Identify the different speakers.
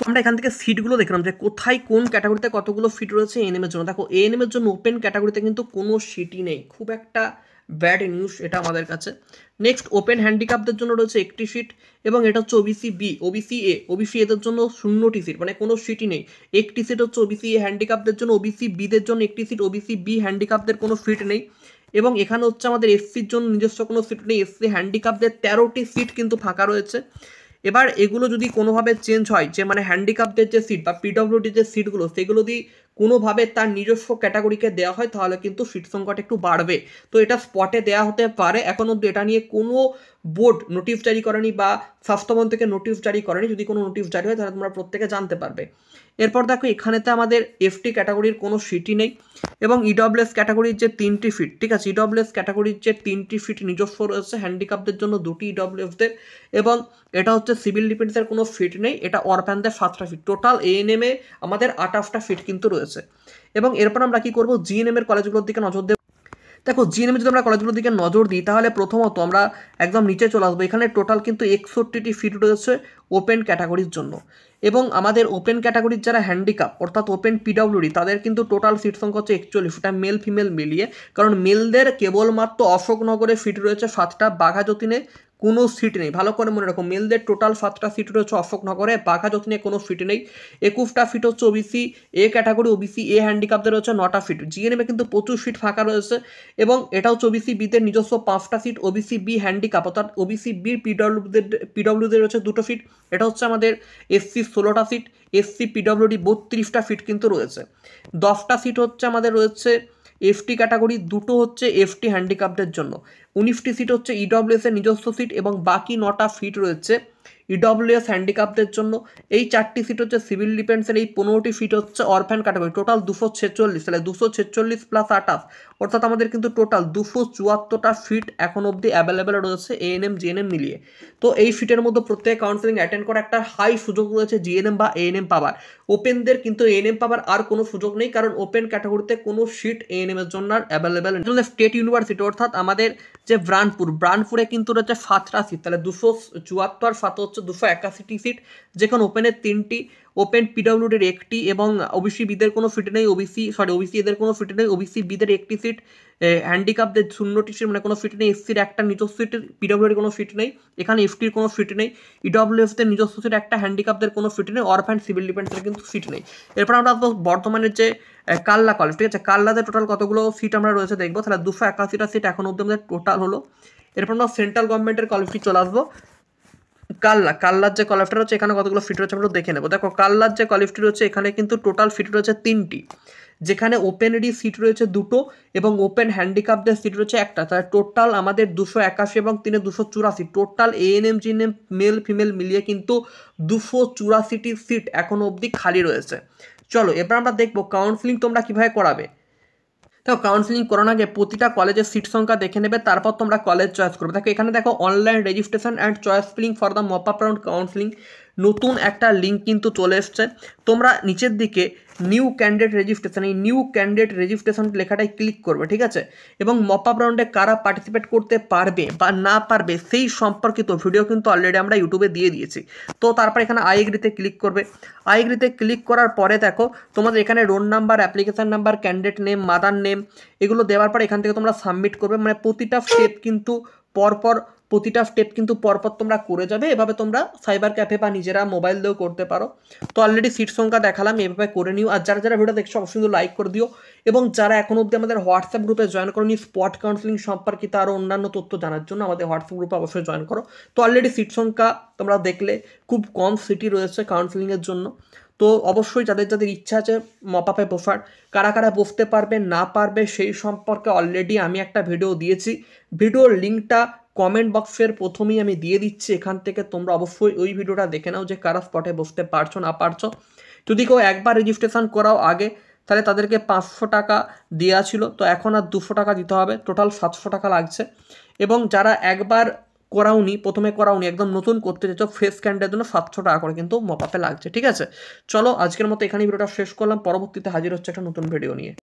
Speaker 1: আমরা এখান থেকে সিটগুলো দেখলাম যে কোথায় কোন ক্যাটাগরিতে কতগুলো সিট রয়েছে এএনএম এর জন্য। দেখো এএনএম এর জন্য ওপেন ক্যাটাগরিতে কিন্তু কোনো সিটই নেই, খুব একটা ব্যাড নিউজ এটা আমাদের কাছে। নেক্সট ওপেন হ্যান্ডিক্যাপদের জন্য রয়েছে একটি সিট, এবং এটা হচ্ছে OBC B, OBC A, OBC এদের জন্য 0টি সিট, মানে কোনো সিটই নেই। একটি সিট হচ্ছে ওবিসি এ হ্যান্ডিক্যাপদের জন্য, ওবিসি বিদের জন্য একটি সিট, ওবিসি বি হ্যান্ডিক্যাপদের কোনো সিট নেই। এবং এখানে হচ্ছে আমাদের এসসির জন্য নিজস্ব কোনো সিট নেই, এসসি হ্যান্ডিক্যাপদের 13টি সিট কিন্তু ফাঁকা রয়েছে। এবার এগুলো যদি কোনোভাবে চেঞ্জ হয়, যে মানে হ্যান্ডিক্যাপদের যে সিট বা পিডব্লিউডি যে সিটগুলো, সেগুলো যদি কোনোভাবে তার নিজস্ব ক্যাটাগরিকে দেওয়া হয় তাহলে কিন্তু সিট সংখ্যাটা একটু বাড়বে। তো এটা স্পটে দেওয়া হতে পারে, এখন অব্দি এটা নিয়ে কোনো বোর্ড নোটিশ জারি করেনি বা স্বাস্থ্যমন্ত্রী থেকে নোটিশ জারি করেনি। যদি কোনো নোটিশ জারি হয় তাহলে তোমরা প্রত্যেকে জানতে পারবে। এরপর দেখো এখানেতে আমাদের এফটি ক্যাটাগরির কোনো সিটই নেই, এবং ইডব্লিউএস ক্যাটাগরির যে 3টি ফিট, ঠিক আছে, ইডব্লিউএস ক্যাটাগরির যে 3টি ফিট নিজস্ব রয়েছে হ্যান্ডিক্যাপদের জন্য, 2টি ইডব্লিউএসদের, এবং এটা হচ্ছে সিভিল ডিফেন্সের কোনো ফিট নেই, এটা অরফ্যানদের 7টা ফিট। টোটাল এএনএমে আমাদের 28টা ফিট কিন্তু রয়েছে। এবং এরপর আমরা কি করবো, জিএনএম এর কলেজগুলোর দিকে নজর দেব। দেখো জিএনএম যদি আমরা কলেজগুলোর দিকে নজর দিই তাহলে প্রথমত আমরা একদম নিচে চলে আসবো। এখানে টোটাল কিন্তু 61টি ফিট রয়েছে ওপেন ক্যাটাগরির জন্য, এবং আমাদের ওপেন ক্যাটাগরির যারা হ্যান্ডিক্যাপ অর্থাৎ ওপেন পিডব্লিউডি তাদের কিন্তু টোটাল সিট সংখ্যা হচ্ছে 41, সেটা মেল ফিমেল মিলিয়ে। কারণ মেলদের কেবলমাত্র অশোকনগরে ফিট রয়েছে 7টা, বাঘাযতীনে কোনো সিট নেই। ভালো করে মনে রাখো, মেলদের টোটাল 7টা সিট রয়েছে অশোকনগরে, বাঘাযতীনে কোনো সিট নেই। 21টা ফিট হচ্ছে OBC A category, OBC A হ্যান্ডিক্যাপদের রয়েছে 9টা ফিট। জিএনএমে কিন্তু প্রচুর সিট ফাঁকা রয়েছে, এবং এটা হচ্ছে ওবিসি বিদের নিজস্ব 5টা সিট, ওবিসি বি হ্যান্ডিক্যাপ অর্থাৎ ওবিসি বির পিডব্লিউদের রয়েছে 2টো সিট। এটা হচ্ছে আমাদের এসসি 16টা সিট, এসসি পিডব্লিউডি 32টা সিট কিন্তু রয়েছে। 10টা সিট হচ্ছে আমাদের রয়েছে এফটি ক্যাটাগরি, 2টো হচ্ছে এফটি হ্যান্ডিক্যাপদের জন্য, 19টি সিট হচ্ছে ইডব্লিউএস এর নিজস্ব সিট, এবং বাকি 9টা ফিট রয়েছে ইডব্লিউএস হ্যান্ডিক্যাপদের জন্য। এই 4টি সিট হচ্ছে সিভিল ডিফেন্সের, এই 15টি ফিট হচ্ছে অরফ্যান ক্যাটাগরি। টোটাল 246, তাহলে 246 প্লাস 28, অর্থাৎ আমাদের কিন্তু টোটাল 274টা ফিট এখন অবধি অ্যাভেলেবেল রয়েছে এএনএম জিএনএম মিলিয়ে। তো এই ফিটের মধ্যে প্রত্যেক কাউন্সেলিং অ্যাটেন্ড করা একটা হাই সুযোগ রয়েছে জিএনএম বা এএনএম পাওয়ার। ওপেনদের কিন্তু এএনএম পাওয়ার আর কোনো সুযোগ নেই, কারণ ওপেন ক্যাটাগরিতে কোনো সিট এএনএম এর জন্য আর অ্যাভেলেবেল নেই। স্টেট ইউনিভার্সিটি অর্থাৎ আমাদের যে ব্রানপুরে কিন্তু রয়েছে 7টা সিট, তাহলে 274 7 হচ্ছে 281টি সিট, যেখানে ওপেনের 3টি, ওপেন পিডব্লিউডির 1টি, এবং ওবিসি বিদের কোনো ফিট নেই, ওবিসি এদের কোনো ফিট নেই, ওবিসি বিদের 1টি সিট, হ্যান্ডিক্যাপদের 0টি সিট, মানে কোনো ফিট নেই, এসসির একটা নিজস্ব সিট, পিডব্লিউডির কোনো ফিট নেই, এখানে এফটির কোনো ফিট নেই, ইডব্লিউএসদের নিজস্ব সিট একটা, হ্যান্ডিক্যাপদের কোনো ফিট নেই, অরফ্যান সিভিল ডিফেন্সের কিন্তু সিট নেই। এরপর আমরা বর্তমানের যে কাল্লা কলেজ, ঠিক আছে, কাল্লাতে টোটাল কতগুলো সিট আমরা রয়েছে দেখবো। তাহলে 281টা সিট এখন অব্দি আমাদের টোটাল হলো। এরপর আমরা সেন্ট্রাল গভর্নমেন্টের কলেজটি চলে আসবো। কাল্লার যে কলেজটা রয়েছে এখানে কতগুলো ফিট রয়েছে আমরা দেখে নেবো। দেখো কাল্লার যে কলেজটি রয়েছে এখানে কিন্তু টোটাল ফিট রয়েছে 3টি, যেখানে ওপেনেরই সিট রয়েছে 2টো, এবং ওপেন হ্যান্ডিক্যাপদের সিট রয়েছে একটা। তাহলে টোটাল আমাদের 281 এবং 3 284, total ANM GNM male female মিলিয়ে কিন্তু 284টি সিট এখনো অবধি খালি রয়েছে। চলো এবার আমরা দেখবো কাউন্সিলিং তোমরা কিভাবে করাবে। দেখো কাউন্সিলিং করানোর আগে প্রতিটা কলেজের সিট সংখ্যা দেখে নেবে, তারপর তোমরা কলেজ চয়েস করবে। দেখো এখানে দেখো online registration and choice filling for the mop up round counselling, নতুন একটা লিঙ্ক কিন্তু চলে এসছে। তোমরা নিচের দিকে নিউ ক্যান্ডিডেট রেজিস্ট্রেশন, এই নিউ ক্যান্ডিডেট রেজিস্ট্রেশন লেখাটাই ক্লিক করবে, ঠিক আছে, এবং মপ আপ রাউন্ডে কারা পার্টিসিপেট করতে পারবে বা না পারবে সেই সম্পর্কিত ভিডিও কিন্তু অলরেডি আমরা ইউটিউবে দিয়ে দিয়েছি। তো তারপর এখানে আই এগ্রিতে ক্লিক করবে। আই এগ্রিতে ক্লিক করার পরে দেখো তোমাদের এখানে roll number, application number, candidate name, mother name, এগুলো দেওয়ার পর এখান থেকে তোমরা সাবমিট করবে। মানে প্রতিটা স্টেপ কিন্তু পরপর তোমরা করে যাবে। এভাবে তোমরা সাইবার ক্যাফে বা নিজেরা মোবাইল দিয়েও করতে পারো। তো অলরেডি সিট সংখ্যা দেখালাম, এভাবে করে নিও। আর যারা যারা ভিডিও দেখছো অবশ্যই লাইক করে দিও, এবং যারা এখন অবধি আমাদের হোয়াটসঅ্যাপ গ্রুপে জয়েন করো নি স্পট কাউন্সিলিং সম্পর্কিত আরও অন্যান্য তথ্য জানার জন্য আমাদের হোয়াটসঅ্যাপ গ্রুপে অবশ্যই জয়েন করো। তো অলরেডি সিট সংখ্যা তোমরা দেখলে খুব কম সিটি রয়েছে কাউন্সিলিংয়ের জন্য। তো অবশ্যই যাদের যাদের ইচ্ছা আছে মপ আপে বসার, কারা কারা বসতে পারবে না পারবে সেই সম্পর্কে অলরেডি আমি একটা ভিডিও দিয়েছি। ভিডিওর লিঙ্কটা কমেন্ট বক্সের প্রথমেই আমি দিয়ে দিচ্ছি, এখান থেকে তোমরা অবশ্যই ওই ভিডিওটা দেখে নাও যে কারা স্পটে বসতে পারছো না পারছো। যদি কেউ একবার রেজিস্ট্রেশন করাও আগে, তাহলে তাদেরকে 500 টাকা দেওয়া ছিল, তো এখন আর 200 টাকা দিতে হবে, টোটাল 700 টাকা লাগছে। এবং যারা একবার প্রথমে করাওনি একদম নতুন করতে চাইছো ফ্রেশ ক্যান্ডিডেটের জন্য 700 টাকা করে কিন্তু মপ আপে লাগছে, ঠিক আছে। চলো আজকের মতো এখানেই ভিডিওটা শেষ করলাম, পরবর্তীতে হাজির হচ্ছে একটা নতুন ভিডিও নিয়ে।